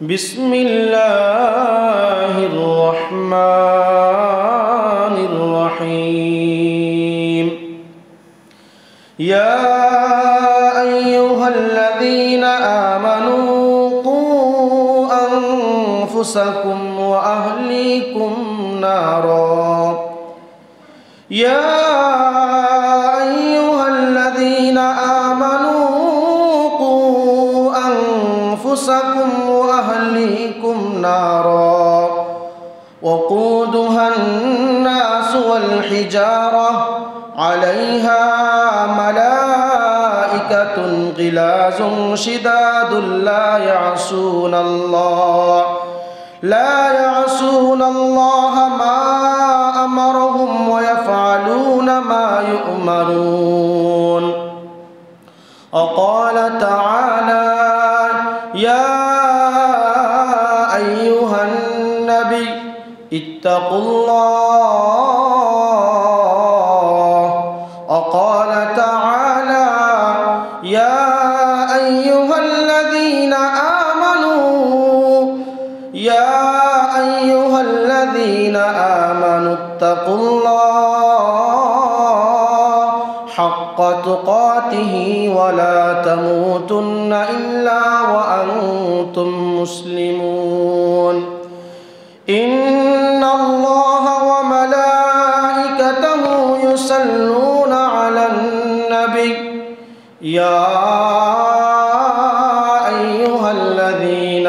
بسم الله الرحمن الرحيم يا أيها الذين آمنوا قوا أنفسكم وأهليكم نارا يا أيها الذين آمنوا قوا أنفسكم وأهليكم نارا وقودها الناس والحجارة عليها ملائكة غلاظ شداد لا يعصون الله ما أمرهم ويفعلون ما يؤمرون وقال تعالى يا أيها النبي اتقوا الله وقال تعالى يا أيها الذين آمنوا اتقوا الله حق تقاته ولا تموتن إلا وأنتم مسلمون إن الله وملائكته يصلون على النبي يا أيها الذين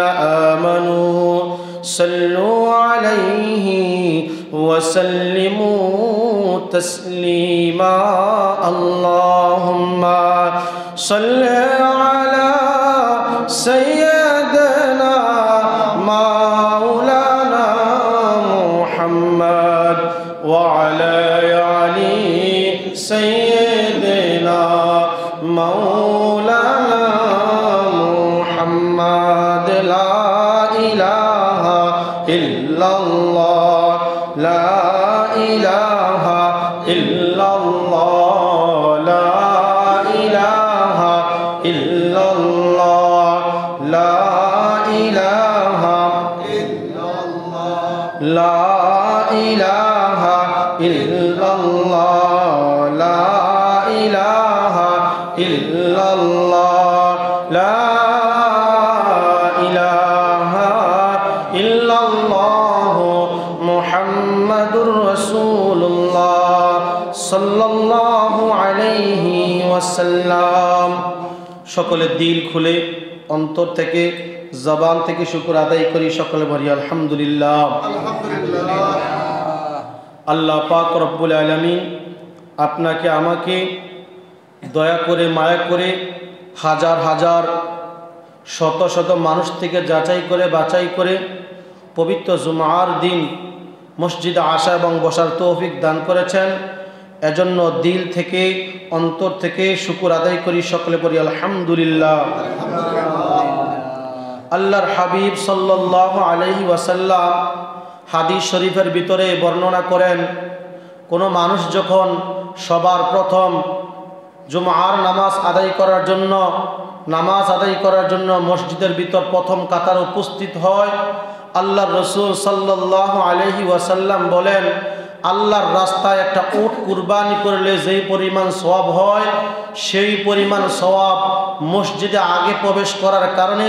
آمنوا صلوا عليه وسلموا تسليما اللهم صل على سيدنا مولانا محمد وعلى آل سيدنا مولانا محمد لا إله إلا الله لا إله إلا الله لا إله إلا الله لا إله إلا الله لا إله إلا الله لا إله إلا الله لا إله إلا الله محمد رسول الله صلى الله عليه وسلم সকলের দিল খুলে অন্তর থেকে জবান থেকে শুকর আদায় করি সকলে বলি আলহামদুলিল্লাহ আলহামদুলিল্লাহ আল্লাহ পাক রব্বুল আলামিন আপনাকে আমাকে দয়া করে মায়া করে হাজার হাজার শত শত মানুষ থেকে যাচাই করে বাছাই করে পবিত্র জুমার দিন মসজিদে আসা এবং বসার তৌফিক দান করেছেন এজন্য দিল থেকে অন্তর থেকে শুকর আদায় করি সকলে পড়ি আলহামদুলিল্লাহ আল্লাহর হাবিব সাল্লাল্লাহু আলাইহি ওয়াসাল্লাম হাদিস শরীফের ভিতরে বর্ণনা করেন কোনো মানুষ যখন সবার প্রথম জুমার নামাজ আদায় করার জন্য মসজিদের ভিতর প্রথম কাতার উপস্থিত হয় আল্লাহর রাসূল সাল্লাল্লাহু আলাইহি ওয়াসাল্লাম বলেন আল্লাহর রাস্তায় একটা উট কুরবানি করলে যেই পরিমাণ সওয়াব হয় সেই পরিমাণ সওয়াব মসজিদে আগে প্রবেশ করার কারণে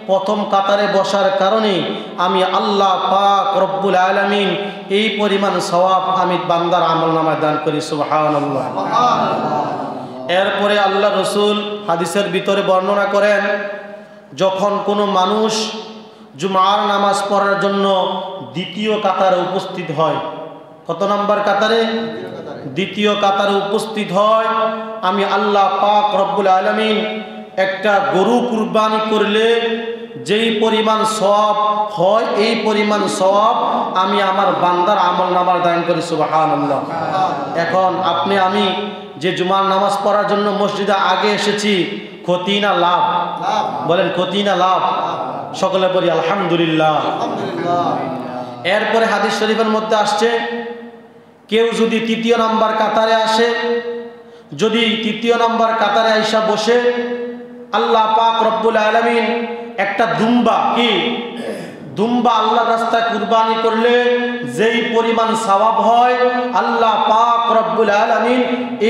প্রথম কাতারে বসার কারণে আমি আল্লাহ পাক রব্বুল আলামিন এই পরিমাণ সওয়াব আমি বান্দার আমলনামায় দান করি সুবহানাল্লাহ এরপরে আল্লাহ রাসূল হাদিসের ভিতরে বর্ণনা করেন যখন কোনো মানুষ জুমার নামাজ পড়ার জন্য দ্বিতীয় কাতারে উপস্থিত হয় কত নম্বর কাতারে দ্বিতীয় কাতারে উপস্থিত হয় আমি আল্লাহ পাক রব্বুল আলামিন একটা গরু কুরবানি করলে যেই পরিমাণ সওয়াব হয় এই পরিমাণ সওয়াব আমি আমার বান্দার আমলনামায় দান করি সুবহানাল্লাহ এখন আপনি আমি যে জুমার নামাজ পড়ার জন্য মসজিদে আগে এসেছি ক্ষতি না লাভ বলেন ক্ষতি না লাভ সকলে বলি আলহামদুলিল্লাহ এরপরে হাদিস শরীফের মধ্যে আসছে কেউ যদি তৃতীয় নাম্বার কাতারে আসে, যদি তৃতীয় নাম্বার কাতারে আইসা বসে আল্লাহ পাক রব্বুল আলামিন একটা দুম্বা কি দুম্বা আল্লাহর রাস্তায় কুরবানি করলে যেই পরিমাণ সওয়াব হয় আল্লাহ পাক রব্বুল আলামিন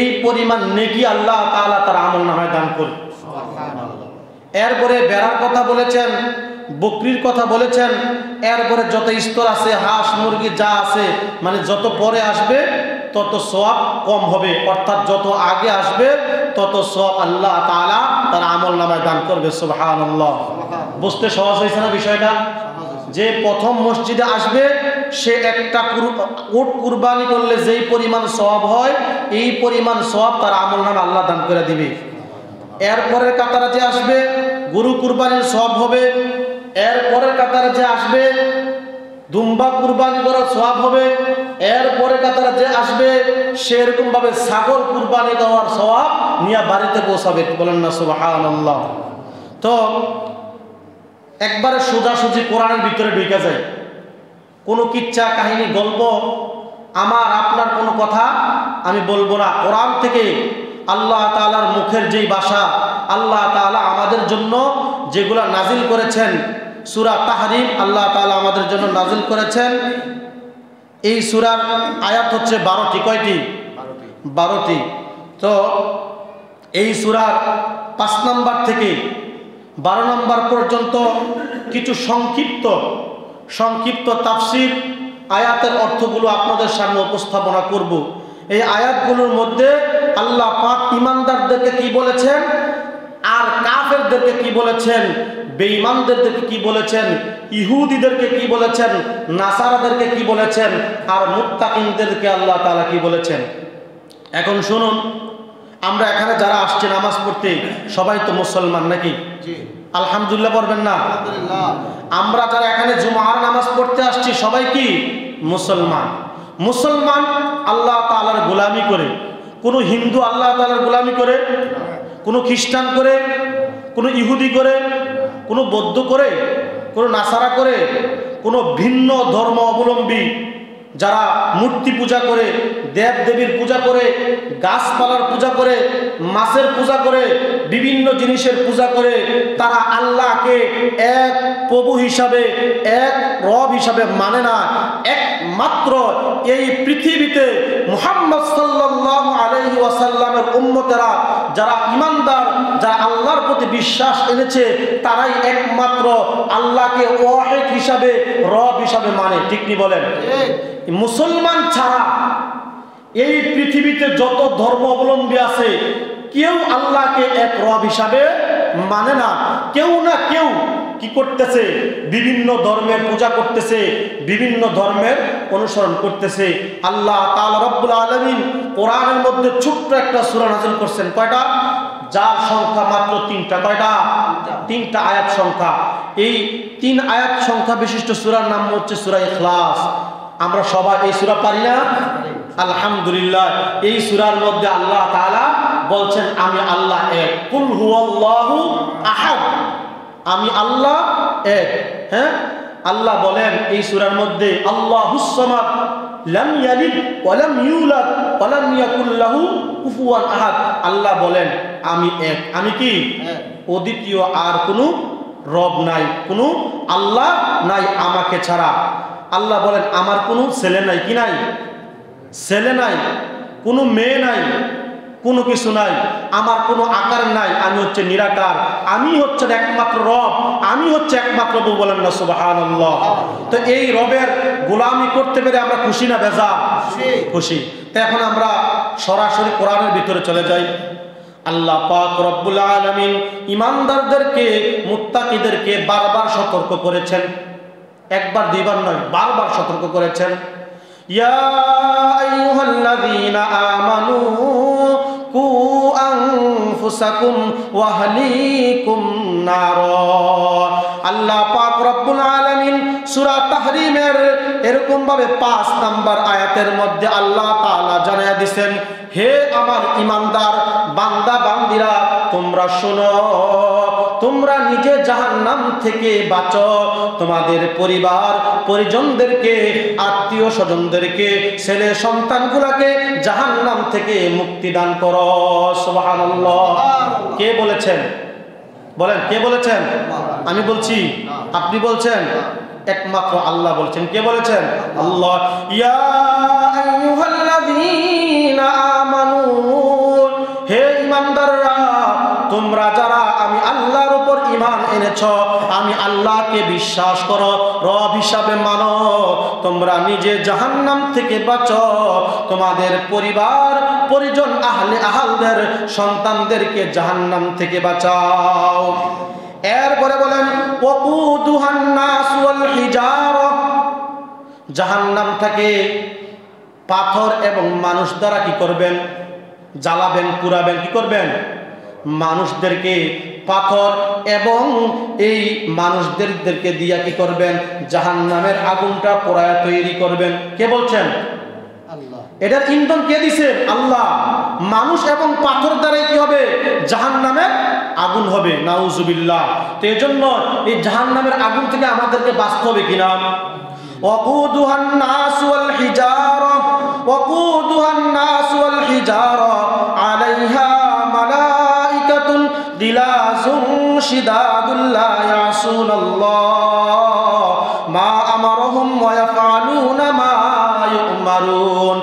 এই পরিমাণ নেকি আল্লাহ তাআলা তার আমলনামায় দান করে। সুবহানাল্লাহ। এরপরে বেড়ার কথা বলেছেন, বকরির কথা বলেছেন, এরপরে যত স্তর আছে হাঁস মুরগি যা আছে মানে যত পরে আসবে তত সওয়াব কম হবে, অর্থাৎ যত আগে আসবে তত সওয়াব আল্লাহ তাআলা তার আমলনামায় দান করবে। সুবহানাল্লাহ। বুঝতে সহজ হয়েছে না বিষয়টা? যে প্রথম মসজিদে আসবে সে একটা উট কুরবানি করলে যেই পরিমাণ সওয়াব হয় এই পরিমাণ সওয়াব তার আমলনামায় আল্লাহ দান করে দিবে। এরপরের কাতারে যে আসবে গরু কুরবানির সওয়াব হবে, এরপরের কাতারে যে আসবে দুম্বা কুরবানি করার সওয়াব হবে, এরপরে কাতারে যে আসবে সেরকম ভাবে ছাগল কুরবানি দেওয়ার সওয়াব নিয়ে বাড়িতে পৌঁছাবে। বলেন না সুবহানাল্লাহ। তো একবারে সোজাসুজি কোরআনের ভিতরে ঢুকে যায়, কোনো কিচ্ছা কাহিনী গল্প আমার আপনার কোনো কথা আমি বলবো না। কোরআন থেকে আল্লাহ তাআলার মুখের যেই ভাষা আল্লাহ তাআলা আমাদের জন্য যেগুলা নাজিল করেছেন, সূরা তাহরিম আল্লাহ তাআলা আমাদের জন্য নাজিল করেছেন। এই সূরার আয়াত হচ্ছে 12টি। কয়টি? 12টি। তো এই সূরার 5 নম্বর থেকে 12 নম্বর পর্যন্ত কিছু সংক্ষিপ্ত তাফসীর আয়াতের অর্থগুলো আপনাদের সামনে উপস্থাপনা করব। এই আয়াতগুলোর মধ্যে আল্লাহ পাক ঈমানদারদেরকে কি বলেছেন আর কাফেরদেরকে কি বলেছেন, বেঈমানদেরকে কি বলেছেন, ইহুদিদেরকে কি বলেছেন, নাসারাদেরকে কি বলেছেন, আর মুত্তাকিনদেরকে আল্লাহ তাআলা কি বলেছেন। এখন শুনুন, আমরা এখানে যারা আসছে নামাজ পড়তে সবাই তো মুসলমান নাকি? আলহামদুলিল্লাহ পড়বেন না? আমরা যারা এখানে জুমার নামাজ পড়তে আসছি সবাই কি মুসলমান? মুসলমান আল্লাহ তাআলার গোলামি করে। কোনো হিন্দু আল্লাহ তাআলার গোলামি করে, কোনো খ্রিস্টান করে, কোনো ইহুদি করে, কোনো বৌদ্ধ করে, কোনো নাসারা করে, কোনো ভিন্ন ধর্ম অবলম্বী যারা মূর্তি পূজা করে, দেব দেবীর পূজা করে, গাছপালার পূজা করে, মাছের পূজা করে, বিভিন্ন জিনিসের পূজা করে, তারা আল্লাহকে এক প্রভু হিসাবে, এক রব হিসাবে মানে না। একমাত্র এই পৃথিবীতে মুহাম্মদ সাল্লাল্লাহু আলাইহি ওয়াসাল্লামের উম্মতেরা যারা ঈমানদার, যারা আল্লাহর প্রতি বিশ্বাস এনেছে, তারাই একমাত্র আল্লাহকে ওয়াহিদ হিসাবে, রব হিসাবে মানে। ঠিক কি বলেন? মুসলমান ছাড়া এই পৃথিবীতে যত ধর্ম অবলম্বী আছে কেউ আল্লাহকে এক রব হিসাবে মানে না। কেউ না কেউ কি করতেছে, বিভিন্ন ধর্মের পূজা করতেছে, বিভিন্ন ধর্মের অনুসরণ করতেছে। আল্লাহ তাআলা রব্বুল আলামিন কোরআনের মধ্যে ছোট্ট একটা সূরা নাযিল করছেন। কয়টা? যার সংখ্যা মাত্র 3টা। কয়টা? 3টা আয়াত সংখ্যা। এই 3 আয়াত সংখ্যা বিশিষ্ট সূরার নাম হচ্ছে সূরা ইখলাস। আমরা সবাই এই সূরা পারি না? আলহামদুলিল্লাহ। এই সূরার মধ্যে আল্লাহ তাআলা বলছেন আমি আল্লাহ এক। কুল হুয়াল্লাহু আহাদ, আমি আল্লাহ এক। হ্যাঁ, আল্লাহ বলেন এই সূরার মধ্যে আল্লাহুস সামাদ লাম ইয়ালিদ ওয়া লাম ইউলাদ ওয়া লাম ইয়াকুল লাহু কুফুয়ান আহাদ। আল্লাহ বলেন আমি এক, আমি কি অদ্বিতীয়, আর কোনো রব নাই, কোনো আল্লাহ নাই আমাকে ছাড়া। আল্লাহ বলেন আমার কোনো ছেলে নাই। কি নাই? ছেলে নাই, কোনো মেয়ে নাই, কোনো কিছু নাই, আমার কোনো আকার নাই, আমি হচ্ছে নিরাকার, আমি হচ্ছে একমাত্র রব, আমি হচ্ছে একমাত্র প্রভু। বলেন না সুবহানাল্লাহ। তো এই রবের গোলামি করতে পেরে আমরা খুশি না বেজার? খুশি। তো এখন আমরা সরাসরি কোরআনের ভিতরে চলে যাই। আল্লাহ পাক রব্বুল আলামিন ঈমানদারদেরকে, মুত্তাকিদেরকে বারবার সতর্ক করেছেন। একবার দুইবার নয়, বারবার সতর্ক করেছেন। ইয়া আইয়ুহাল্লাযীনা আমানু কু আনফুসাকুম ওয়া আহলিকুম নার। আল্লাহ পাক রব্বুল আলামিন সূরা তাহরিমের এরকম ভাবে 5 নাম্বার আয়াতের মধ্যে আল্লাহ তাআলা জানায়া দিবেন, হে আমার ঈমানদার বান্দা বান্দিরা, তোমরা শোনো, তোমরা নিজে জাহান্নাম থেকে বাঁচো, তোমাদের পরিবার পরিজনদেরকে, আত্মীয় স্বজনদেরকে, ছেলে সন্তানগুলোকে জাহান্নাম থেকে মুক্তি দান করো। সুবহানাল্লাহ। কে বলেছেন? বলেন কে বলেছেন? আমি বলছি, আপনি বলছেন? একমাত্র আল্লাহ বলছেন। কে বলেছেন? আল্লাহ। ইয়া আইয়ুহাল্লাযীনা আমানু, হে ঈমানদাররা, তোমরা যারা আমি আল্লাহর উপর ঈমান এনেছো, আমি আল্লাহকে বিশ্বাস করো, রব হিসাবে মানো, তোমরা নিজে জাহান্নাম থেকে বাঁচো, তোমাদের পরিবার পরিজন আহলদের সন্তানদেরকে জাহান্নাম থেকে বাঁচাও। এরপরে বলেন ওয়াকুদুহান নাস ওয়াল হিজারা, জাহান্নাম থেকে পাথর এবং মানুষ দ্বারা কি করবেন? জ্বালাবেন, পুরাবেন। কি করবেন? মানুষদেরকে পাথর এবং এই মানুষদেরকে দিয়া কি করবেন? জাহান্নামের আগুনটা পোড়ায় তৈরি করবেন। কে বলছেন? আল্লাহ। এটার ইন্ধন কে দিছে? আল্লাহ। মানুষ এবং পাথর দ্বারাই কি হবে? জাহান্নামের আগুন হবে। নাউজুবিল্লাহ। তো এজন্য এই জাহান্নামের আগুন থেকে আমাদেরকে বাঁচতে হবে কিনা? ওয়াকুদুহান নাস ওয়াল হিজারা, ওয়াকুদুহান নাস ওয়াল হিজারা আলাইহা মালাইকাতুন গিলাযুন শিদাদুন লা ইয়াসুনাল্লাহ মা আমারহুম ওয়া ইয়াফআলুনা মা ইউমারুন।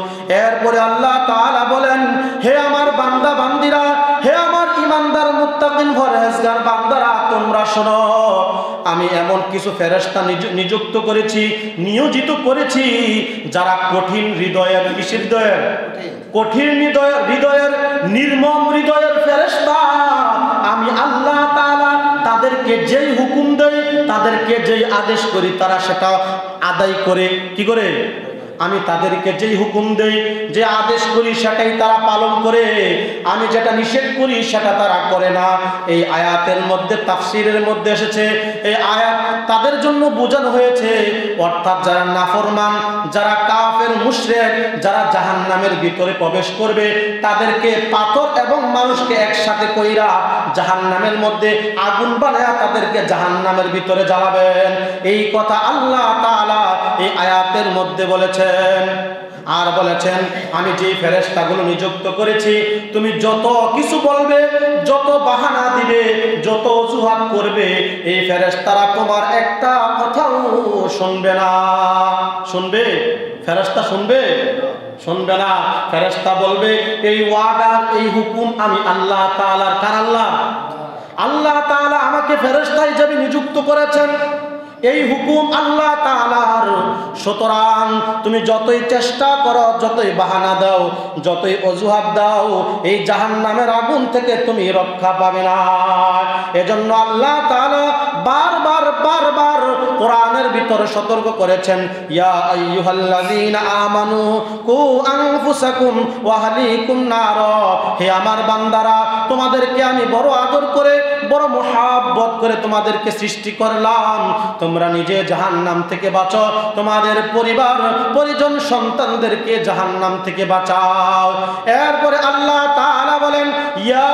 এরপরে আল্লাহ তাআলা বলেন, হে আমার বান্দা বান্দিরা, হে আমার ঈমানদার মুত্তাকিন পরহেজগার বান্দারা, তোমরা শোনো, আমি এমন কিছু ফেরেশতা নিযুক্ত করেছি, নিয়োজিত করেছি, যারা কঠিন হৃদয়ের, কিসের হৃদয়ের? কঠিন হৃদয়ের, নির্মম হৃদয়ের ফেরেশতা। আমি আল্লাহ তাআলা তাদেরকে যেই হুকুম দেই, তাদেরকে যেই আদেশ করি, তারা সেটা আদায় করে। কি করে? আমি তাদেরকে যেই হুকুম দেই, যে আদেশ করি, সেটাই তারা পালন করে। আমি যেটা নিষেধ করি সেটা তারা করে না। এই আয়াতের মধ্যে, তাফসীরের মধ্যে এসেছে, এই আয়াত তাদের জন্য বোঝানো হয়েছে, অর্থাৎ যারা নাফরমান, যারা কাফের মুশরিক, যারা জাহান্নামের ভিতরে প্রবেশ করবে, তাদেরকে পাথর এবং মানুষকে একসাথে কইরা জাহান্নামের মধ্যে আগুন বানায়া তাদেরকে জাহান্নামের ভিতরে জ্বালাবেন। এই কথা আল্লাহ তাআলা এই আয়াতের মধ্যে বলেছেন। আর বলেছেন, আমি যেই ফেরেশতাগুলো নিযুক্ত করেছি, তুমি যত কিছু বলবে, যত বাহানা দিবে, যত অজুহাত করবে, এই ফেরেশতারা তোমার একটা কথাও শুনবে না। শুনবে? ফেরেশতা শুনবে? শুনবে না। ফেরেশতা বলবে, এই ওয়ার্ডার, এই হুকুম আমি আল্লাহ তাআলার। কার? আল্লাহ। আল্লাহ তাআলা আমাকে ফেরেশতা হিসেবে নিযুক্ত করেছেন, এই হুকুম আল্লাহ তাআলার। সুতরাং তুমি যতই চেষ্টা করো, যতই বাহানা দাও, যতই অজুহাত দাও, এই জাহান্নামের আগুন থেকে তুমি রক্ষা পাবে না। এজন্য আল্লাহ তাআলা বারবার কোরআনের ভিতরে সতর্ক করেছেন, ইয়া আইয়ুহাল্লাযীনা আমানু কু আনফুসাকুম ওয়া আহলিকুম নার। হে আমার বান্দারা, তোমাদেরকে আমি বড় আদর করে, বড় মুহাব্বত করে তোমাদেরকে সৃষ্টি করলাম, তোমরা নিজে জাহান্নাম থেকে বাঁচো, তোমাদের পরিবার পরিজন সন্তানদেরকে জাহান্নাম থেকে বাঁচাও। এরপরে আল্লাহ তাআলা বলেন, ইয়া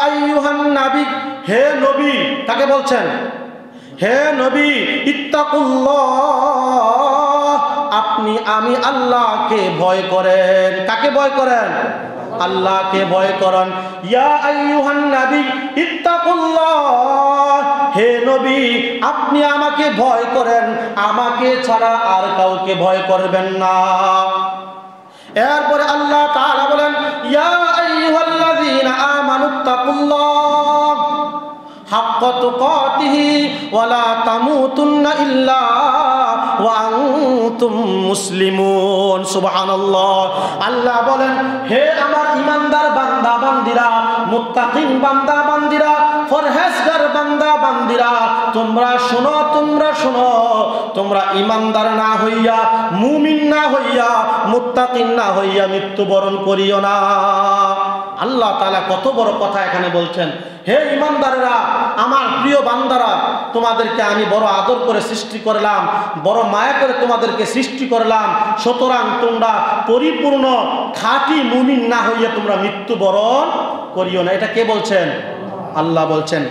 আইয়ুহান নবী, হে নবী। কাকে বলছেন? হে নবী, ইত্তাকুল্লাহ, আপনি আমি আল্লাহকে ভয় করেন। কাকে ভয় করেন? আল্লাহকে ভয় করেন। ইয়া আইয়ুহান নবী ইত্তাকুল্লাহ, হে নবী, আপনি আমাকে ভয় করেন, আমাকে ছাড়া আর কাউকে ভয় করবেন না। এরপরে আল্লাহ তাআলা বলেন, ইয়া আইয়ুহাল্লাযীনা আমানুত্তাকুল্লাহ হাক্কা তুকাতিহি ওয়া লা তামুতুন্না ইল্লা ওয়া আনতুম মুসলিমুন। সুবহানাল্লাহ। আল্লাহ বলেন, হে আমার ঈমানদার বান্দা বান্দিরা, মুত্তাকিন বান্দা বান্দিরা, পরহেজগার বান্দা বান্দিরা, তোমরা শোনো, তোমরা শোনো, তোমরা ঈমানদার না হইয়া, মুমিন না হইয়া, মুত্তাকিন না হইয়া মৃত্যুবরণ করিও না। আল্লাহ তাআলা কত বড় কথা এখানে বলছেন। হে ঈমানদাররা, আমার প্রিয় বান্দারা, তোমাদেরকে আমি বড় আদর করে সৃষ্টি করলাম, বড় মায়া করে তোমাদেরকে সৃষ্টি করলাম, সুতরাং তোমরা পরিপূর্ণ খাঁটি মুমিন না হইয়া তোমরা মৃত্যুবরণ করিও না। এটা কে বলছেন? আল্লাহ বলছেন।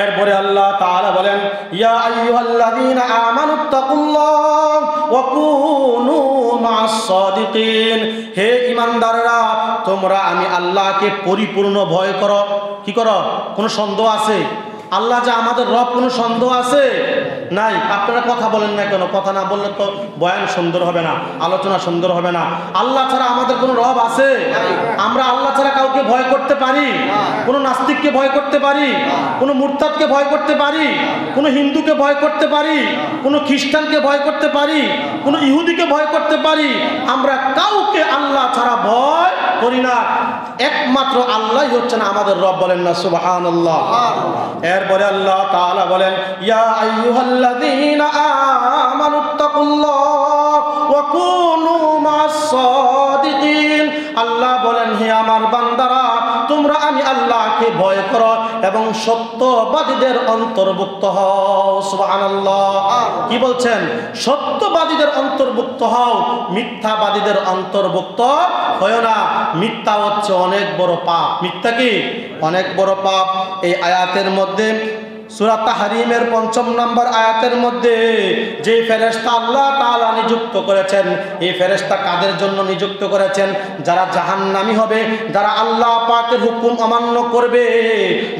এরপরে আল্লাহ তাআলা বলেন, ইয়া আইয়ুহাল্লাযীনা আমানুত্তাকুল্লাহ ওয়া কুনু মা'আস সাদিকিন, হে ঈমানদাররা, তোমরা আমি আল্লাহকে পরিপূর্ণ ভয় করো। কি করো? কোনো সন্দেহ আছে আল্লাহ যে আমাদের রব? কোনো সন্দেহ আছে? নাই। আপনারা কথা বলেন না কেন? কথা না বললে তো বয়ান সুন্দর হবে না, আলোচনা সুন্দর হবে না। আল্লাহ ছাড়া আমাদের কোনো রব আছে? আমরা আল্লাহ ছাড়া কাউকে ভয় করতে পারি? কোনো নাস্তিককে ভয় করতে পারি? কোনো মুরতাদকে ভয় করতে পারি? কোনো হিন্দুকে ভয় করতে পারি? কোনো খ্রিস্টানকে ভয় করতে পারি? কোনো ইহুদিকে ভয় করতে পারি? আমরা কাউকে আল্লাহ ছাড়া ভয় করি না। একমাত্র আল্লাহই হচ্ছেন আমাদের রব। বলেন না সুবহানাল্লাহ। এরপরে আল্লাহ তাআলা বলেন, ইয়া আইয়ুহাল্লাযীনা আমানুত্তাকুল্লাহ ওয়া কুনু মা'আস সাদিকিন। আল্লাহ বলেন, হে আমার বান্দারা, তোমরা আমি আল্লাহকে ভয় করো এবং সত্যবাদীদের অন্তর্ভুক্ত হও। সুবহানাল্লাহ। কি বলছেন? সত্যবাদীদের অন্তর্ভুক্ত হও, মিথ্যাবাদীদের অন্তর্ভুক্ত হয় না। মিথ্যা হচ্ছে অনেক বড় পাপ। মিথ্যা কি? অনেক বড় পাপ। এই আয়াতের মধ্যে সূরা তাহরিমের ৫ম নম্বর আয়াতের মধ্যে যে ফেরেশতা আল্লাহ তাআলা নিযুক্ত করেছেন, এই ফেরেশতা কাদের জন্য নিযুক্ত করেছেন? যারা জাহান্নামী হবে, যারা আল্লাহ পাকের হুকুম অমান্য করবে,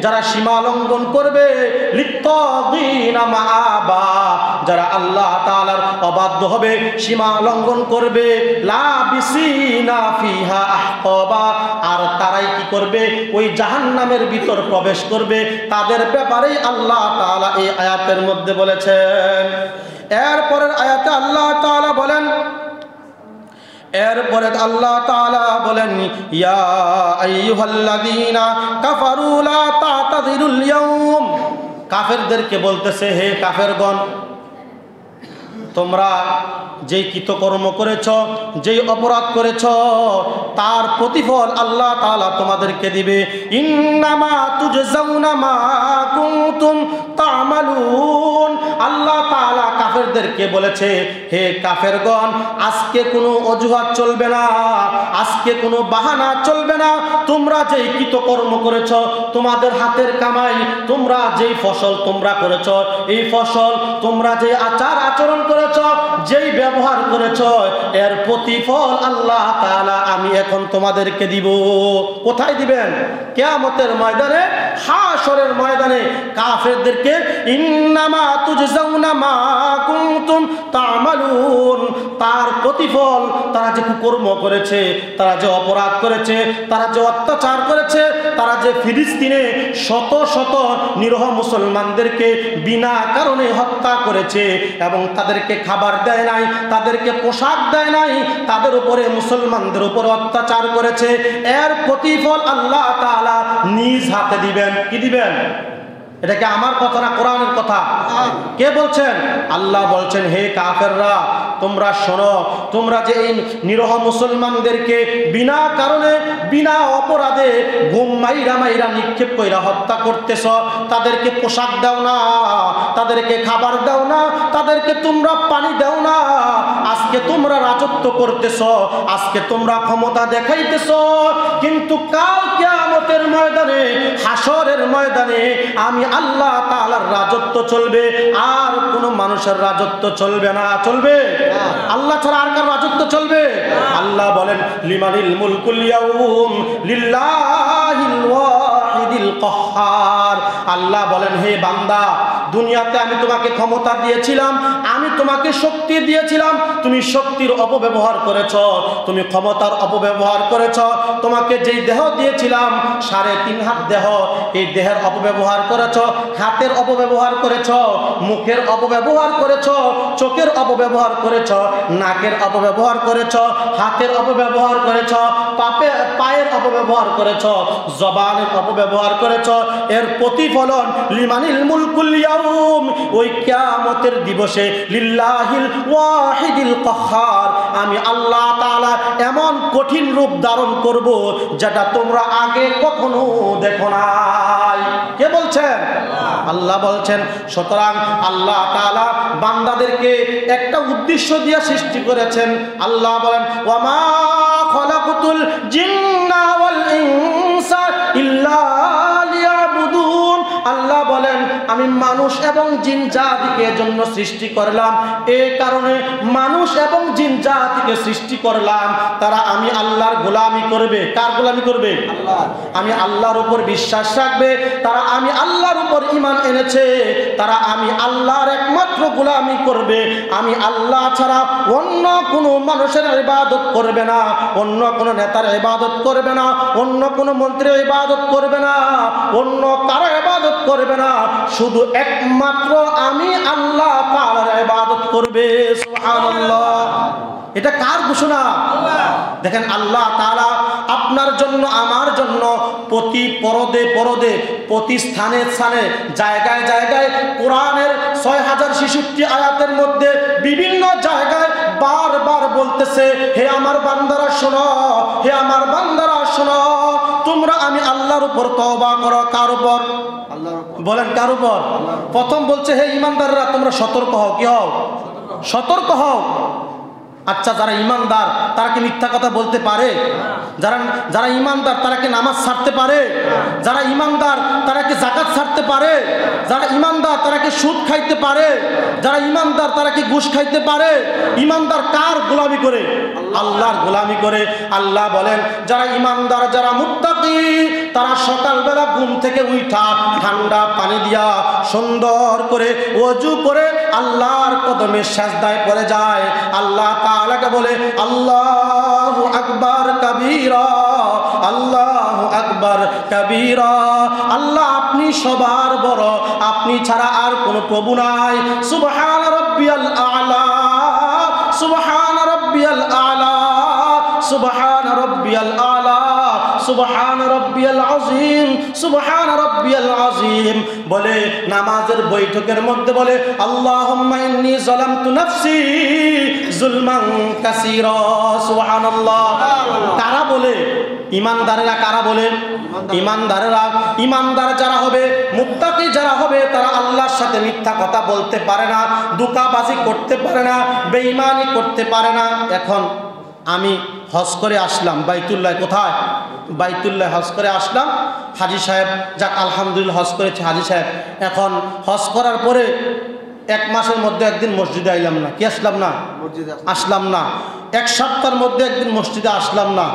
যারা সীমা লঙ্ঘন করবে, লিত্তাগীনা মাআবা, যারা আল্লাহ তাআলার অবাধ্য হবে, সীমা লঙ্ঘন করবে, লাবিসিনা ফিহা আহকাবা, আর তারাই কি করবে? ওই জাহান্নামের ভিতর প্রবেশ করবে। তাদের ব্যাপারেই আল্লাহ তাআলা এই আয়াতের মধ্যে বলেছেন। এরপরের আয়াতে আল্লাহ তাআলা বলেন, এরপরে আল্লাহ তাআলা বলেন, ইয়া আইয়ুহাল্লাযীনা কাফারু লা তা'তাযিরুল ইয়াওম। কাফেরদেরকে বলতেছে, হে কাফেরগণ, তোমরা যেই কৃতকর্ম করেছ, যেই অপরাধ করেছ, তার প্রতিফল আল্লাহ তাআলা তোমাদেরকে দিবে। ইন্নামা তুজজাউনা মা কুনতুম তা'মালুন। আল্লাহ তাআলা কাফেরদেরকে বলেছে, হে কাফেরগণ, আজকে কোনো অজুহাত চলবে না, আজকে কোনো বাহানা চলবে না। তোমরা যেই কৃতকর্ম করেছ, তোমাদের হাতের কামাই, তোমরা যেই ফসল তোমরা করেছ, এই ফসল তোমরা যে আচার আচরণ করেছ, যেই ব্যবহার করেছ, এর প্রতিফল আল্লাহ তাআলা আমি এখন তোমাদেরকে দিব। কোথায় দিবেন? কিয়ামতের ময়দানে, হাশরের ময়দানে কাফেরদেরকে ইন্নামা তুজজাউনা মা কুনতুম তা'মালুন, তার প্রতিফল, তারা যে কুকর্ম করেছে, তারা যে অপরাধ করেছে, তারা যে অত্যাচার করেছে, তারা যে ফিলিস্তিনে শত শত নিরহ মুসলমানদেরকে বিনা কারণে হত্যা করেছে এবং তাদেরকে খাবার দেয় নাই, তাদেরকে পোশাক দেয় নাই, তাদের উপরে, মুসলমানদের উপর অত্যাচার করেছে, এর প্রতিফল আল্লাহ তাআলা নিজ হাতে দিবেন। কি দিবেন? এটা কি আমার কথা না কোরআনের কথা? কে বলছেন? আল্লাহ বলছেন, হে কাফেররা, তোমরা শোনো, তোমরা যে এই নিরহ মুসলমানদেরকে বিনা কারণে, বিনা অপরাধে গুম মাইরা মাইরা নিক্ষেপ কইরা হত্যা করতেছ, তাদেরকে পোশাক দাও না, তাদেরকে খাবার দাও না, তাদেরকে তোমরা পানি দাও না, আজকে তোমরা রাজত্ব করতেছ, আজকে তোমরা ক্ষমতা দেখাইতেছ, কিন্তু কাল কিয়ামতের ময়দানে, হাশরের ময়দানে আমি আল্লাহ তাআলার রাজত্ব চলবে, আর কোন মানুষের রাজত্ব চলবে না। চলবে? আল্লাহ ছাড়া আর কার রাজত্ব চলবে? আল্লাহ বলেন, লিমানিল মুলকুল ইয়াউম লিল্লাহিল ওয়াহিদিল কাহ্হার। আল্লাহ বলেন, হে বান্দা, দুনিয়াতে আমি তোমাকে ক্ষমতা দিয়েছিলাম, আমি তোমাকে শক্তি দিয়েছিলাম, তুমি শক্তির অপব্যবহার করেছ, তুমি ক্ষমতার অপব্যবহার করেছ। তোমাকে যেই দেহ দিয়েছিলাম, 3.5 হাত দেহ, এই দেহের অপব্যবহার করেছ, হাতের অপব্যবহার করেছ, মুখের অপব্যবহার করেছ, চোখের অপব্যবহার করেছ, নাকের অপব্যবহার করেছ, হাতের অপব্যবহার করেছ, পায়ের অপব্যবহার করেছ, জবানের অপব্যবহার করেছ। এর প্রতিফলন লিমানিল মুলকুল ইয়াউম, ওই কিয়ামতের দিবসে লিল্লাহিল ওয়াহিদিল কাহ্হার, আমি আল্লাহ তাআলা এমন কঠিন রূপ ধারণ করব যেটা তোমরা আগে কখনো দেখো নাই। কে বলছেন? আল্লাহ বলছেন। সুতরাং আল্লাহ তাআলা বান্দাদেরকে একটা উদ্দেশ্য দিয়ে সৃষ্টি করেছেন। আল্লাহ বলেন, ওয়া মা খালাকুতুল জিন্না ওয়াল ইনসা ইল্লা লিয়াবুদুন। আল্লাহ বলেন, আমি আমি মানুষ এবং জিন জাতিকে জন্য সৃষ্টি করলাম, এই কারণে মানুষ এবং জিন জাতিকে সৃষ্টি করলাম তারা আমি আল্লাহর গোলামি করবে। কার গোলামি করবে? আল্লাহ। আমি আল্লাহর উপর বিশ্বাস রাখবে, তারা আমি আল্লাহর উপর ঈমান এনেছে, তারা আমি আল্লাহর একমাত্র গোলামি করবে। আমি আল্লাহ ছাড়া অন্য কোনো মানুষের ইবাদত করবে না, অন্য কোনো নেতার ইবাদত করবে না, অন্য কোনো মন্ত্রীর ইবাদত করবে না, অন্য কারো ইবাদত করবে না, শুধু একমাত্র আমি আল্লাহ তাআলার ইবাদত করবে। সুবহানাল্লাহ। এটা কার ঘোষণা? দেখেন আল্লাহ তাআলা আপনার জন্য আমার জন্য প্রতি পরদে পরদে প্রতি স্থানে স্থানে জায়গায় জায়গায় কোরআনের 6066 আয়াতের মধ্যে বিভিন্ন জায়গায় বারবার বলতেছে, হে আমার বান্দারা শোনো, হে আমার বান্দারা শোনো, তোমরা আমি আল্লাহর উপর তওবা করো। কার উপর? আল্লাহর উপর। বলেন কার উপর? প্রথম বলছে হে ঈমানদাররা তোমরা সতর্ক হও। কি হও? সতর্ক হও। আচ্ছা, যারা ঈমানদার তারা কি মিথ্যা কথা বলতে পারে? যারা ঈমানদার তারা কি নামাজ ছাড়তে পারে? যারা ঈমানদার তারা কি যাকাত ছাড়তে পারে? যারা ঈমানদার তারা কি সুদ খাইতে পারে? যারা ঈমানদার তারা কি ঘুষ খাইতে পারে? ঈমানদার কার গোলামি করে? আল্লাহর গোলামি করে। আল্লাহ বলেন যারা ঈমানদার, যারা মুত্তাকি, তারা সকালবেলা ঘুম থেকে উঠা ঠান্ডা পানি দিয়া সুন্দর করে ওযু করে আল্লাহর কদমে সিজদায় পড়ে যায়। আল্লাহ তাআলাকে বলে আল্লাহু আকবার কাবীরা, আল্লাহু আকবার কাবীরা। আল্লাহ আপনি সবার বড়, আপনি ছাড়া আর কোনো প্রভু নাই। সুবহান রাব্বিয়াল আ'লা, সুবহান রাব্বিয়াল আ'লা, সুবহান রাব্বিয়াল আ'লা, সুবহান রাব্বিয়াল আযীম, সুবহান রাব্বিয়াল আযীম। বলে নামাজের বৈঠকের মধ্যে বলে আল্লাহুম্মা ইন্নী যালামতু নাফসি যুলমান কাসীরা। সুবহানাল্লাহ। কারা বলে? ঈমানদারেরা। কারা বলে? ঈমানদারেরা। ঈমানদার যারা হবে, মুত্তাকি যারা হবে, তারা আল্লাহর সাথে মিথ্যা কথা বলতে পারে না, ধোঁকাবাজি করতে পারে না, বেঈমানি করতে পারে না। এখন আমি হজ করে আসলাম বাইতুল্লাহ। কোথায়? বাইতুল্লাহ হজ করে আসলাম। হাজী সাহেব, যাক আলহামদুলিল্লাহ হজ করেছে হাজী সাহেব। এখন হজ করার পরে 1 মাসের মধ্যে একদিন মসজিদে আইলাম না। কি আসলাম না? আসলাম না। 1 সপ্তাহের মধ্যে একদিন মসজিদে আসলাম না,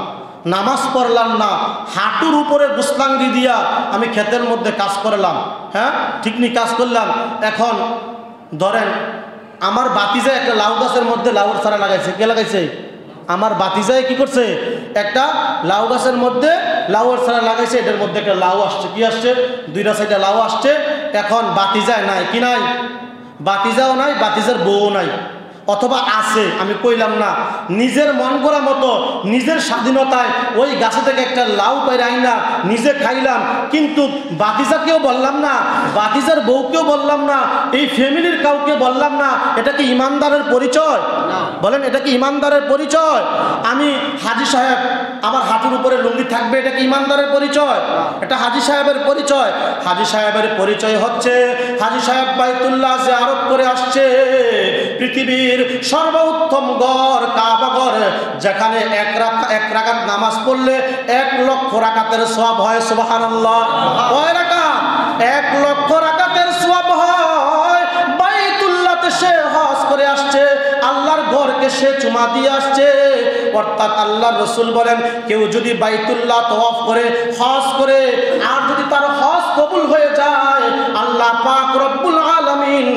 নামাজ পড়লাম না, হাঁটুর উপরে গুসলাঙ্গি দিয়া আমি ক্ষেতের মধ্যে কাজ করলাম। হ্যাঁ, ঠিক নি কাজ করলাম। এখন ধরেন আমার বাতিজা একটা লাউ গাছের মধ্যে লাউর চারা লাগাইছে। কে লাগাইছে? আমার বাতিজায় কি করছে? একটা লাউ গাছের মধ্যে লাউয়ের চারা লাগাইছে। এটার মধ্যে একটা লাউ আসছে। কি আসছে? 2টা সাইডে লাউ আসছে। এখন বাতিজায় নাই। কি নাই? বাতিজাও নাই, বাতিজার বউও নাই, অথবা আছে আমি কইলাম না। নিজের মন করা মতো নিজের স্বাধীনতায় ওই গাছে থেকে একটা লাউ পাইরে আইনা নিজে খাইলাম, কিন্তু বাতিজাকেও বললাম না, বাতিজার বউকেও বললাম না, এই ফ্যামিলির কাউকে বললাম না। এটা কি ঈমানদারের পরিচয়? বলেন এটা কি ঈমানদারের পরিচয়? আমি হাজী সাহেব, আমার হাঁটুর উপরে লুঙ্গি থাকবে, এটা কি ঈমানদারের পরিচয়? এটা হাজী সাহেবের পরিচয়। হাজী সাহেবের পরিচয় হচ্ছে হাজী সাহেব বাইতুল্লাহ জিয়ারত করে আসছে। পৃথিবীর সর্বোত্তম গড় কাবা গড়, যেখানে এক রাকাত নামাজ পড়লে 1 লক্ষ রাকাতের সওয়াব হয়। সুবহানাল্লাহ। কয় রাকাত? 1 লক্ষ রাকাতের সওয়াব হয়। বাইতুল্লাহতে সে হজ করে আসছে, আল্লাহর ঘরকে সে চুমা দিয়ে আসছে। অর্থাৎ আল্লাহর রাসূল বলেন কেউ যদি বাইতুল্লাহ তওয়াফ করে, হজ করে, আর যদি তার হজ কবুল হয়ে যায়, আল্লাহ পাক রব্বুল আলামিন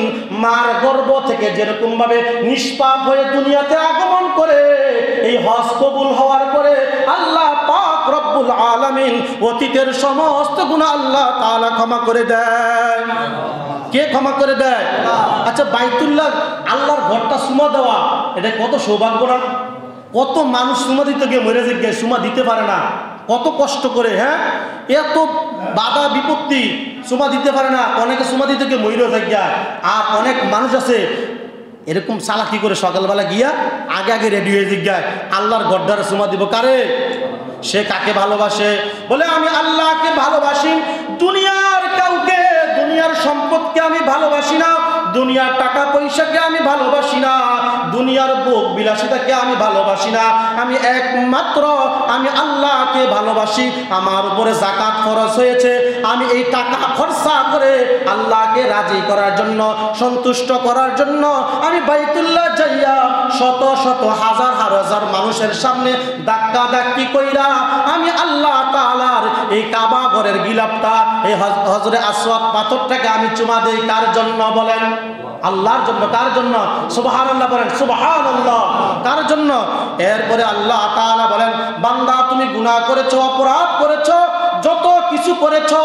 মার গর্ভ থেকে যেরকম ভাবে নিষ্পাপ হয়ে দুনিয়াতে আগমন করে, এই হজ কবুল হওয়ার পরে আল্লাহ পাক রব্বুল আলামিন অতীতের সমস্ত গুনাহ আল্লাহ তাআলা ক্ষমা করে দেয়। কে ক্ষমা করে দেয়? আচ্ছা, বাইতুল্লাহ আল্লাহর ঘরটা সুমা দেওয়া, এটা কত সৌভাগ্য না? কত মানুষ সুমা দিতে গিয়ে মরে যে সুমা দিতে পারে না, কত কষ্ট করে। হ্যাঁ, এত বাধা বিপত্তি, সুমা দিতে পারে না। অনেকে সুমা দিতে গিয়ে মরে যায়। আর অনেক মানুষ আছে এরকম চালাকি করে সকালবেলা গিয়া আগে আগে রেডি হয়ে জিজ্ঞায় আল্লাহর গড্ডারে সুমা দিব। কারে? সে কাকে ভালোবাসে? বলে আমি আল্লাহকে ভালোবাসি, দুনিয়ার কাউকে, দুনিয়ার সম্পদকে আমি ভালোবাসি না, দুনিয়ার টাকা পয়সাকে আমি ভালোবাসি না, দুনিয়ার ভোগ বিলাসিতাকে আমি ভালোবাসি না, আমি একমাত্র আমি আল্লাহকে ভালোবাসি। আমার উপরে যাকাত ফরজ হয়েছে, আমি এই টাকা খরচা করে আল্লাহকে রাজি করার জন্য, সন্তুষ্ট করার জন্য আমি বাইতুল্লাহ যাইয়া শত শত হাজার হাজার মানুষের সামনে ধাক্কা ধাক্কি কইরা আমি আল্লাহ তাআলার এই কাবা ঘরের গিলাফটা, এই হজরে আসওয়াদ পাথরটাকে আমি চুমা দেই। কার জন্য বলেন? আল্লাহর জন্য। কার জন্য? সুবহানাল্লাহ বলেন, সুবহানাল্লাহ। কার জন্য? এরপরে আল্লাহ তাআলা বলেন, বান্দা তুমি গুনাহ করেছো, অপরাধ করেছো, যত কিছু করেছো,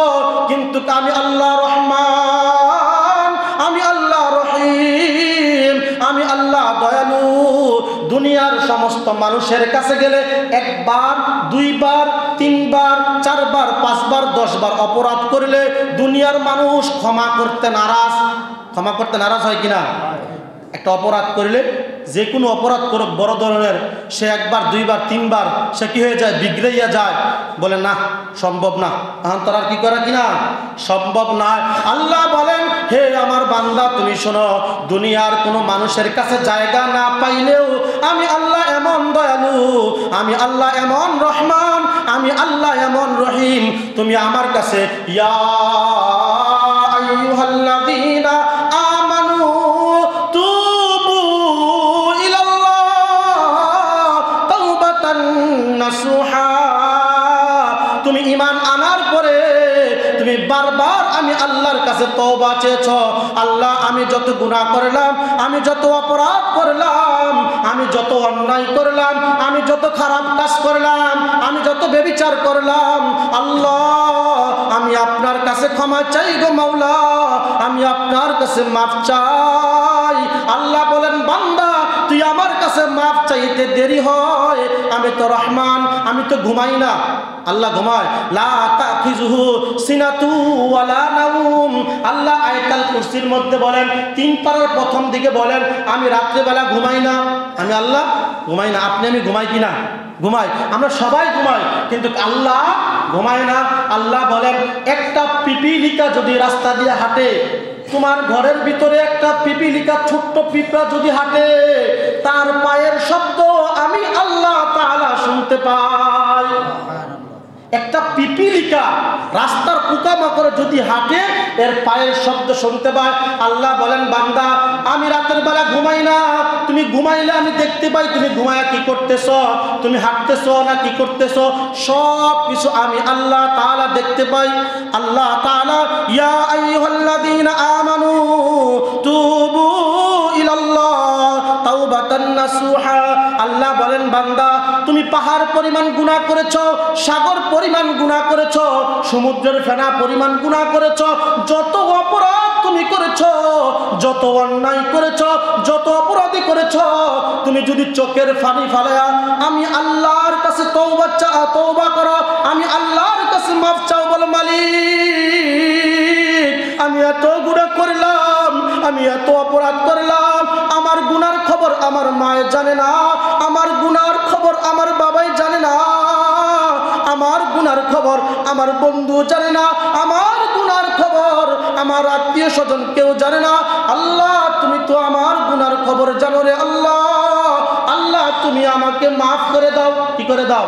কিন্তু আমি আল্লাহ রহমান, আমি আল্লাহ রহিম, আমি আল্লাহ দয়ালু। দুনিয়ার সমস্ত মানুষের কাছে গেলে একবার, দুইবার, তিনবার, চারবার, পাঁচবার, 10 বার অপরাধ করলে দুনিয়ার মানুষ ক্ষমা করতে নারাজ। ক্ষমা করতে নারাজ হয় কিনা? একটা অপরাধ করলে, যে কোনো অপরাধ করুক বড় ধরনের, সে একবার, দুইবার, তিনবার সে কি হয়ে যায়? বিগড়াইয়া যায়, বলে না সম্ভব না, এখন তোর আর কি করা কিনা সম্ভব নয়। আল্লাহ বলেন, হে আমার বান্দা তুমি শোনো, দুনিয়ার কোনো মানুষের কাছে জায়গা না পাইলেও আমি আল্লাহ এমন দয়ালু, আমি আল্লাহ এমন রহমান, আমি আল্লাহ এমন রহিম। তুমি আমার কাছে ইয়া আইয়ুহাল্লাযীনা আমানু তুবু ইলাল্লাহ তাওবাতান নাসুহা, তুমি ঈমান আনার পরে তুমি বারবার আমি আল্লাহর কাছে তওবা চেয়েছো। আল্লাহ, আমি যত গুনাহ করলাম, আমি যত অপরাধ করলাম, আমি যত অন্যায় করলাম, আমি যত খারাপ কাজ করলাম, আমি যত ব্যভিচার করলাম, আল্লাহ আমি আপনার কাছে ক্ষমা চাই গো মাওলা, আমি আপনার কাছে মাফ চাই। আল্লাহ বলেন, বান্দা তুই আমার কাছে মাফ চাইতে দেরি হয়, আমি তো রহমান, আমি তো ঘুমাই না। আল্লাহ ঘুমায়, লা তাখিযুহু সিনাতু ওয়ালা নাওম। আল্লাহ আয়াতুল কুরসির মধ্যে বলেন, 3 পারার প্রথম দিকে বলেন, আমি রাত্রেবেলা ঘুমাই না, আমি আল্লাহ ঘুমাই না। আপনি আমি ঘুমাই কিনা? ঘুমাই, আমরা সবাই ঘুমাই, কিন্তু আল্লাহ ঘুমায় না। আল্লাহ বলেন, একটা পিপিলিকা যদি রাস্তা দিয়ে হাঁটে, তোমার ঘরের ভিতরে একটা পিপিলিকা, ছোট্ট পিঁপড়া যদি হাঁটে, তার পায়ের শব্দ আমি আল্লাহ তাআলা শুনতে পাই। একটা পিপিলিকা রাস্তার পোকামাকড়ে যদি হাঁটে, এর পায়ের শব্দ শুনতে পায়। আল্লাহ বলেন, বান্দা আমি রাতের বেলা ঘুমাই না, তুমি ঘুমাইলে আমি দেখতে পাই তুমি ঘুমায়া কি করতেছ, তুমি হাঁটতেছ না কি করতেছ, সব কিছু আমি আল্লাহ তাআলা দেখতে পাই। আল্লাহ তাআলা ইয়া আইয়ুহাল্লাযীনা আমানু তুবু ইলাল্লাহ তাওবাতান নাসুহা। আল্লাহ বলেন, বান্দা তুমি পাহাড় পরিমাণ গুনাহ করেছো, সাগর পরিমাণ গুনাহ করেছো, সমুদ্রের ফেনা পরিমাণ গুনাহ করেছো, যত অপরাধ তুমি করেছো, যত অন্যায় করেছো, যত অপরাধী করেছো, তুমি যদি চোখের পানি ফালায়া আমি আল্লাহর কাছে তওবা করো, আমি আল্লাহর কাছে মাফ চাও, বলো মালিক আমি এত গুনাহ করলাম, আমি এত অপরাধ করলাম, আমার গুনার খবর আমার মায়ে জানে না, আমার গুনার খবর আমার বাবাই জানে না, আমার গুনার খবর আমার বন্ধু জানে না, আমার গুনার খবর আমার আত্মীয় স্বজন কেউ জানে না। আল্লাহ তুমি তো আমার গুনার খবর জানো রে আল্লাহ, আল্লাহ তুমি আমাকে মাফ করে দাও। কি করে দাও?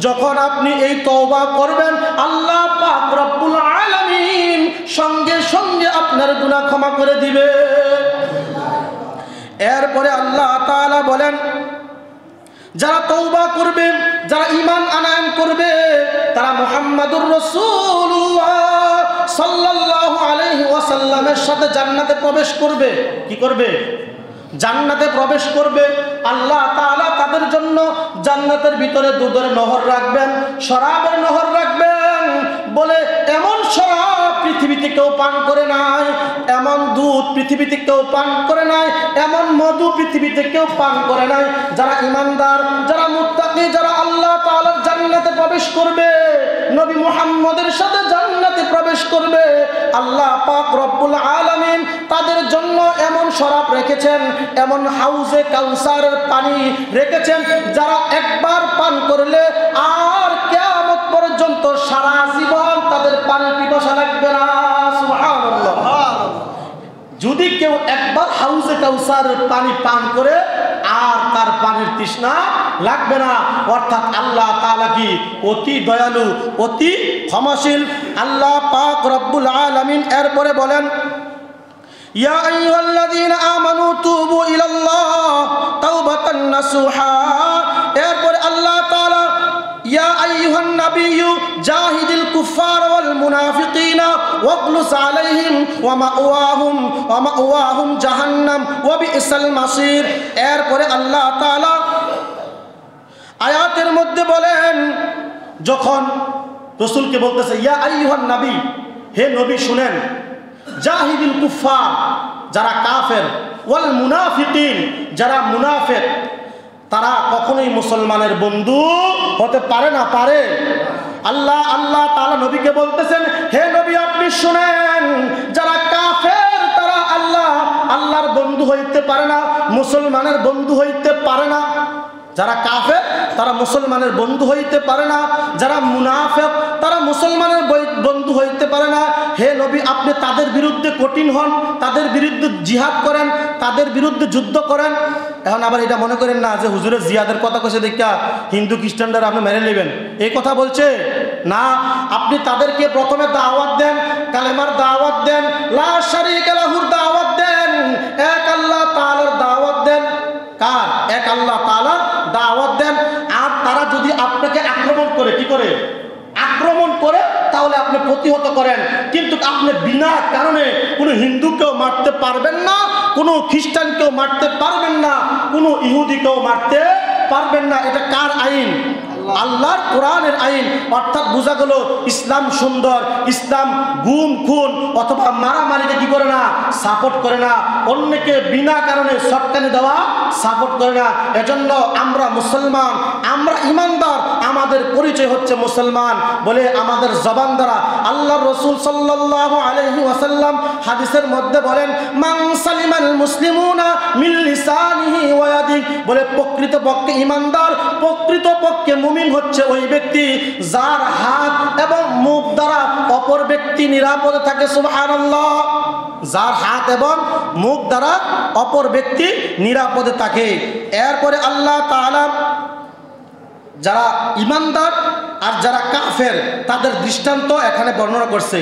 যখন আপনি এই তওবা করবেন, আল্লাহ পাক রব্বুল আলামিন সঙ্গে সঙ্গে আপনার গুনাহ ক্ষমা করে দিবে। এরপরে আল্লাহ তাআলা বলেন, যারা তওবা করবে, যারা ঈমান আনয়ন করবে, তারা মুহাম্মাদুর রাসূলুল্লাহ সাল্লাল্লাহু আলাইহি ওয়াসাল্লামের সাথে জান্নাতে প্রবেশ করবে। কি করবে? জান্নাতে প্রবেশ করবে। আল্লাহ তাআলা তাদের জন্য জান্নাতের ভিতরে দুধের নহর রাখবেন, শরাবের নহর রাখবেন। বলে এমন শরাব পৃথিবীতে কেউ পান করে নাই, এমন দুধ পৃথিবীতে কেউ পান করে নাই, এমন মধু পৃথিবীতে কেউ পান করে নাই। যারা ঈমানদার, যারা মুত্তাকি, যারা আল্লাহ তাআলার জান্নাতে প্রবেশ করবে, নবী মুহাম্মদের সাথে জান্নাতে প্রবেশ করবে, আল্লাহ পাক রব্বুল আলামিন তাদের জন্য এমন শরাব রেখেছেন, এমন হাউজে কাউসারের পানি রেখেছেন, যারা একবার পান করলে আর কিয়ামত পর্যন্ত সারা জীবন তাদের পানির পিপাসা লাগবে না। সুবহানাল্লাহ। যদি কেউ একবার হাউজে কাউসারের পানি পান করে আর তার পানির তৃষ্ণা লাগবে না। অর্থাৎ আল্লাহ তাআলা কি অতি দয়ালু, অতি ক্ষমাশীল। আল্লাহ পাক রব্বুল আলামিন এরপরে বলেন, ইয়া আইয়ুহাল্লাযীনা আমানু তুবু ইলাল্লাহ তাওবাতান নাসুহা। এরপরে আল্লাহ তাআলা ইয়া আইয়ুহান নাবিয়্যু জাহিদিল কুফার ওয়াল মুনাফিকিনা ওয়াগলুজ আলাইহিম ওয়া মাওয়াহুম জাহান্নাম ওয়া বিসাল মাসির। এরপরে আল্লাহ তাআলা আয়াতের মধ্যে বলেন, যখন রাসূলকে বলতেছে ইয়া আইয়ুহান নবী, হে নবী শুনেন, জাহিদিল কুফার যারা কাফের, ওয়াল মুনাফিকিন যারা মুনাফিক, তারা কখনোই মুসলমানের বন্ধু হতে পারে না। পারে? আল্লাহ তাআলা নবীকে বলতেছেন, হে নবী আপনি শুনেন, যারা কাফের তারা আল্লাহর বন্ধু হইতে পারে না, মুসলমানের বন্ধু হইতে পারে না। যারা কাফের তারা মুসলমানের বন্ধু হইতে পারে না, যারা মুনাফিক তারা মুসলমানের বন্ধু হইতে পারে না। হে নবী আপনি তাদের বিরুদ্ধে কঠিন হন, তাদের বিরুদ্ধে জিহাদ করেন, তাদের বিরুদ্ধে যুদ্ধ করেন। এখন আবার এটা মনে করেন না যে হুজুরের জিহাদের কথা কইছে দেখা হিন্দু খ্রিস্টানরা আপনি মেনে নেবেন, এই কথা বলছে না। আপনি তাদেরকে প্রথমে দাওয়াত দেন, কালেমার দাওয়াত দেন, লা শারীকা লাহুর দাওয়াত দেন, এক আল্লাহ তাআলার দাওয়াত দেন। কার? এক আল্লাহ তাআলার দাওয়াত দেন। আর তারা যদি আপনাকে আক্রমণ করে, কি করে আক্রমণ করে, তাহলে আপনি প্রতিহত করেন। কিন্তু আপনি বিনা কারণে কোনো হিন্দুকেও মারতে পারবেন না, কোনো খ্রিস্টানকেও মারতে পারবেন না, কোনো ইহুদিকেও মারতে পারবেন না। এটা কার আইন? আল্লাহর কোরআনের আইন। অর্থাৎ বোঝা গেল ইসলাম সুন্দর। ইসলাম গুম খুন অথবা মারামারিকে কি করে না? সাপোর্ট করে না। অন্যকে বিনা কারণে সটকানি দেওয়া সাপোর্ট করে না। এজন্য আমরা মুসলমান, আমরা ইমানদার, আমাদের পরিচয় হচ্ছে মুসলমান বলে আমাদের জবান দ্বারা আল্লাহর রাসূল সাল্লাল্লাহু আলাইহি ওয়াসাল্লাম হাদিসের মধ্যে বলেন, মান সালিমাল মুসলিমুনা মিন লিসানিহি ওয়া ইয়াদিহি, বলে প্রকৃতপক্ষে ইমানদার, প্রকৃতপক্ষে মুমিন হচ্ছে ওই ব্যক্তি যার হাত এবং মুখ দ্বারা অপর ব্যক্তি নিরাপদে থাকে। সুবহানাল্লাহ। যার হাত এবং মুখ দ্বারা অপর ব্যক্তি নিরাপদে থাকে। এরপরে আল্লাহ তাআলা যারা ইমানদার আর যারা কাফের তাদের দৃষ্টান্ত এখানে বর্ণনা করছে।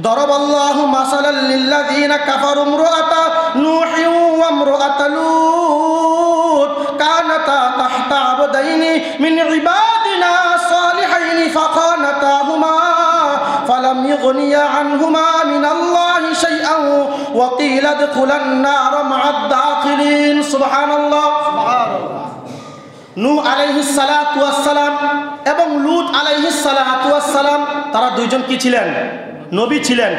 দরাবাল্লাহু মাসালাল লিল্লাযিনা কাফারু ইমরাআতা নূহি ওয়া ইমরাআতা লূত কানাতা তাহতা আবদাইনি মিন ইবাদিনা সালিহাইনি ফাখানাতাহুমা ফালাম ইগনিয়া আনহুমা মিনাল্লাহি শাইআন ওয়া কিলা ইদখুলান নার মা'আদ দাখিলিন। সুবহানাল্লাহ। নূহ আলাইহিস সালাতু ওয়াস সালাম এবং লূত আলাইহিস সালাতু ওয়াস সালাম তারা দুইজন কি ছিলেন? নবী ছিলেন।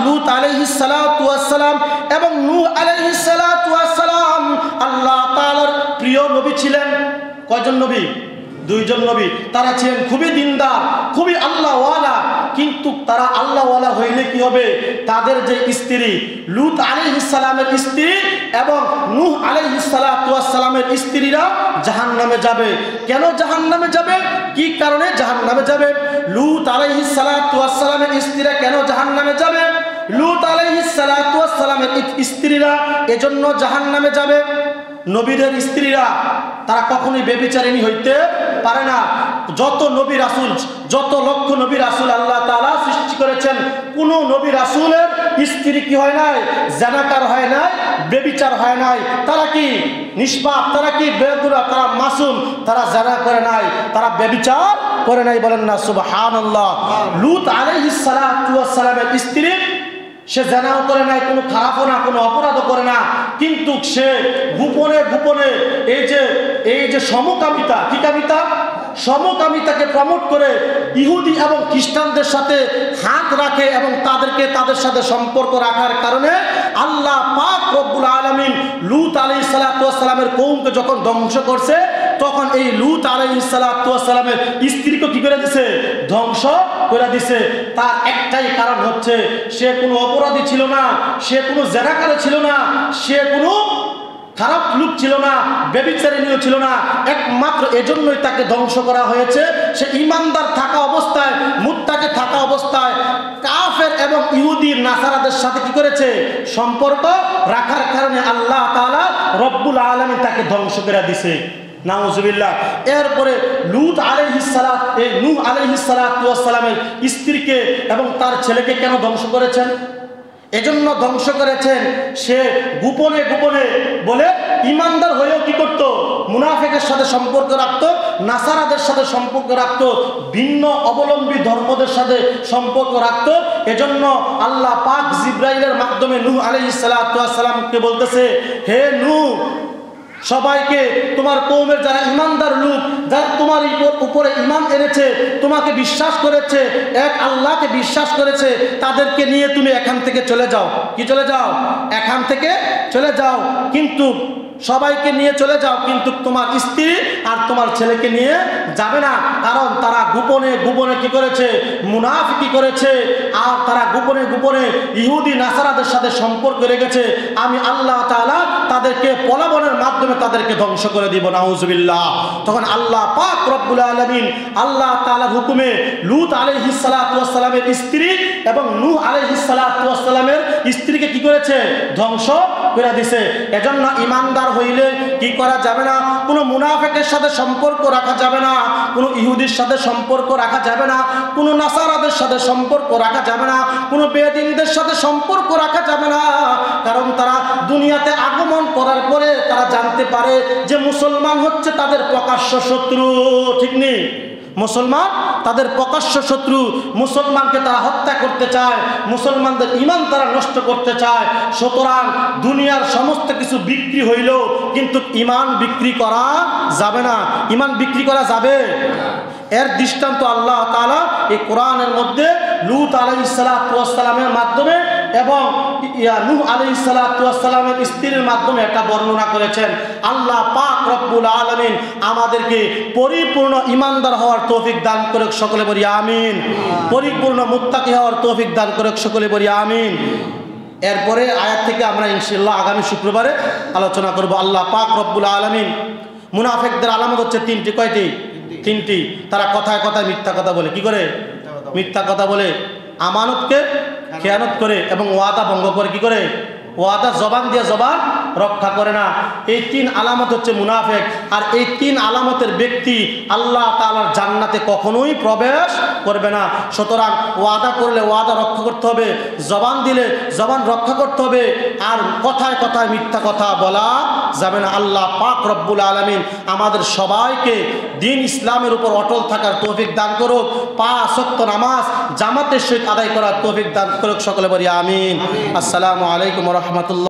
লূত আলাইহিস সালাতু ওয়াস সালাম এবং নূহ আলাইহিস সালাতু ওয়াস সালাম আল্লাহ তাআলার প্রিয় নবী ছিলেন। কয়জন নবী? দুইজন নবী। তারা ছিলেন খুবই দিনদার, খুবই আল্লাহওয়ালা। কিন্তু তারা আল্লাহওয়ালা হইলে কি হবে? তাদের যে স্ত্রী লূত আলাইহিস সালামের স্ত্রী এবং নূহ আলাইহিস সালাতু ওয়াস সালামের স্ত্রীরা জাহান্নামে যাবে। কেন জাহান্নামে যাবে? কি কারণে জাহান্নামে যাবে? লূত আলাইহিস সালাতু ওয়াস সালামের স্ত্রীরা কেন জাহান্নামে যাবে? লূত আলাইহিস সালাতু ওয়াস সালামের স্ত্রীরা এজন্য জাহান্নামে যাবে। নবীদের স্ত্রীরা তারা কখনোই ব্যভিচারিণী হইতে পারে না। যত নবী রাসূল, যত লক্ষ নবী রাসূল আল্লাহ তাআলা সৃষ্টি করেছেন, কোন নবী রাসূলের স্ত্রী কি হয় নাই? জানাকার হয় নাই, ব্যভিচার হয় নাই। তারা কি নিষ্পাপ, তারা কি বেগুনাহ, তারা মাসুম, তারা জানা করে নাই, তারা ব্যভিচার করে নাই। বলেন না সুবহানাল্লাহ। লূত আলাইহিস সালাতু ওয়াস সালামের স্ত্রী, সে জানাও করে নাই, কোনো খারাপও না, কোনো অপরাধও করে না, কিন্তু সে গোপনে গোপনে এই যে সমকামিতা, কি কামিতা? সমকামিতাকে প্রমোট করে ইহুদি এবং খ্রিস্টানদের সাথে হাত রাখে এবং তাদের সাথে সম্পর্ক রাখার কারণে আল্লাহ পাক রব্বুল আলামিন লূত আলাইহিস সালাতু ওয়াস সালামের কওমকে যখন ধ্বংস করছে, তখন এই লূত আলাইহিস সালাতু ওয়াস সালামের স্ত্রীকে কি করে দিয়েছে? ধ্বংস করে দিয়েছে। তার একটাই কারণ হচ্ছে সে কোনো অপরাধী ছিল না, সে কোনো জেনাকার ছিল না, সে কোনো খারাপ লোক ছিল না, ব্যভিচারিণীও ছিল না, একমাত্র এজন্যই তাকে ধ্বংস করা হয়েছে। সে ইমানদার থাকা অবস্থায়, মুত্তাকি থাকা অবস্থায় কাফের এবং ইহুদি নাসারাদের সাথে কি করেছে? সম্পর্ক রাখার কারণে আল্লাহ তাআলা রব্বুল আলামিন তাকে ধ্বংস করে দিয়েছে। নাউজুবিল্লাহ। এরপরে লূত আলাইহিস সালাত, নূহ আলাইহিস সালাতু ওয়াস সালামের স্ত্রীকে এবং তার ছেলেকে কেন ধ্বংস করেছেন? এজন্য ধ্বংস করেছেন, সে গোপনে গোপনে বলে ইমানদার হয়েও কি করত? মুনাফিকের সাথে সম্পর্ক রাখত, নাসারাদের সাথে সম্পর্ক রাখত, ভিন্ন অবলম্বী ধর্মদের সাথে সম্পর্ক রাখত। এজন্য আল্লাহ পাক জিবরাইলের মাধ্যমে নূহ আলাইহিস সালাতু ওয়াস সালামকে বলতেছে, হে নূহ, সবাইকে, তোমার কওমের যারা ইমানদার লোক, যারা তোমার উপরে ঈমান এনেছে, তোমাকে বিশ্বাস করেছে, এক আল্লাহকে বিশ্বাস করেছে, তাদেরকে নিয়ে তুমি এখান থেকে চলে যাও। কি চলে যাও? এখান থেকে চলে যাও, কিন্তু সবাইকে নিয়ে চলে যাও, কিন্তু তোমার স্ত্রী আর তোমার ছেলেকে নিয়ে যাবে না। কারণ তারা গোপনে গোপনে কি করেছে? মুনাফিকি করেছে, আর তারা গোপনে গোপনে ইহুদি নাসারাদের সাথে সম্পর্ক রেখেছে। আমি আল্লাহ তাআলা তাদেরকে পলাবনের মাধ্যমে তাদেরকে ধ্বংস করে দিব। নাউজুবিল্লাহ। তখন আল্লাহ পাক রব্বুল আলামিন আল্লাহ তাআলার হুকুমে লূত আলাইহিস সালাতু ওয়াস সালামের স্ত্রী এবং নূহ আলাইহিস সালাতু ওয়াস সালামের স্ত্রীকে কি করেছে? ধ্বংস করে দিয়েছে। এজন্য ইমানদার হইলে কি করা যাবে না? কোনো মুনাফিকের সাথে সম্পর্ক রাখা যাবে না, কোনো ইহুদির সাথে সম্পর্ক রাখা যাবে না, কোনো নাসারাদের সাথে সম্পর্ক রাখা যাবে না, কোনো বেদিনদের সাথে সম্পর্ক রাখা যাবে না। কারণ তারা দুনিয়াতে আগমন করার পরে তারা জানতে পারে যে মুসলমান হচ্ছে তাদের প্রকাশ্য শত্রু। ঠিক নেই? মুসলমান তাদের প্রকাশ্য শত্রু। মুসলমানকে তারা হত্যা করতে চায়, মুসলমানদের ঈমান তারা নষ্ট করতে চায়। সুতরাং দুনিয়ার সমস্ত কিছু বিক্রি হইল, কিন্তু ঈমান বিক্রি করা যাবে না। ঈমান বিক্রি করা যাবে? এর দৃষ্টান্ত আল্লাহ তাআলা এই কোরআনের মধ্যে লূত আলাইহিস সালাতু ওয়াস সালামের মাধ্যমে এবং নূহ আলাইহিস সালাতু ওয়াস সালামের স্ত্রীর মাধ্যমে একটা বর্ণনা করেছেন। আল্লাহ পাক রব্বুল আলামিন আমাদেরকে পরিপূর্ণ ঈমানদার হওয়ার তৌফিক দান করুক, সকলে বলি আমিন। পরিপূর্ণ মুত্তাকি হওয়ার তৌফিক দান করুক, সকলে বলি আমিন। এরপরে আয়াত থেকে আমরা ইনশাআল্লাহ আগামী শুক্রবারে আলোচনা করব। আল্লাহ পাক রব্বুল আলামিন মুনাফিকদের আলামত হচ্ছে তিনটি। কয়টি? তিনটি। তারা কথায় কথায় মিথ্যা কথা বলে। কি করে? মিথ্যা কথা বলে, আমানতকে খেয়ানত করে এবং ওয়াদা ভঙ্গ করে। কি করে? ওয়াদা জবান দিয়ে জবান রক্ষা করে না। এই তিন আলামত হচ্ছে মুনাফিক। আর এই তিন আলামতের ব্যক্তি আল্লাহ তাআলার জান্নাতে কখনোই প্রবেশ করবে না। সুতরাং ওয়াদা করলে ওয়াদা রক্ষা করতে হবে, জবান দিলে জবান রক্ষা করতে হবে, আর কথায় কথায় মিথ্যা কথা বলা যাবে না। আল্লাহ পাক রব্বুল আলামিন আমাদের সবাইকে দ্বীন ইসলামের উপর অটল থাকার তৌফিক দান করুক, ৫ ওয়াক্ত নামাজ জামাতের সহিত আদায় করার তৌফিক দান করুক, সকলে বলি আমিন। আসসালামু আলাইকুম ওয়া রাহমাতুল্লাহ।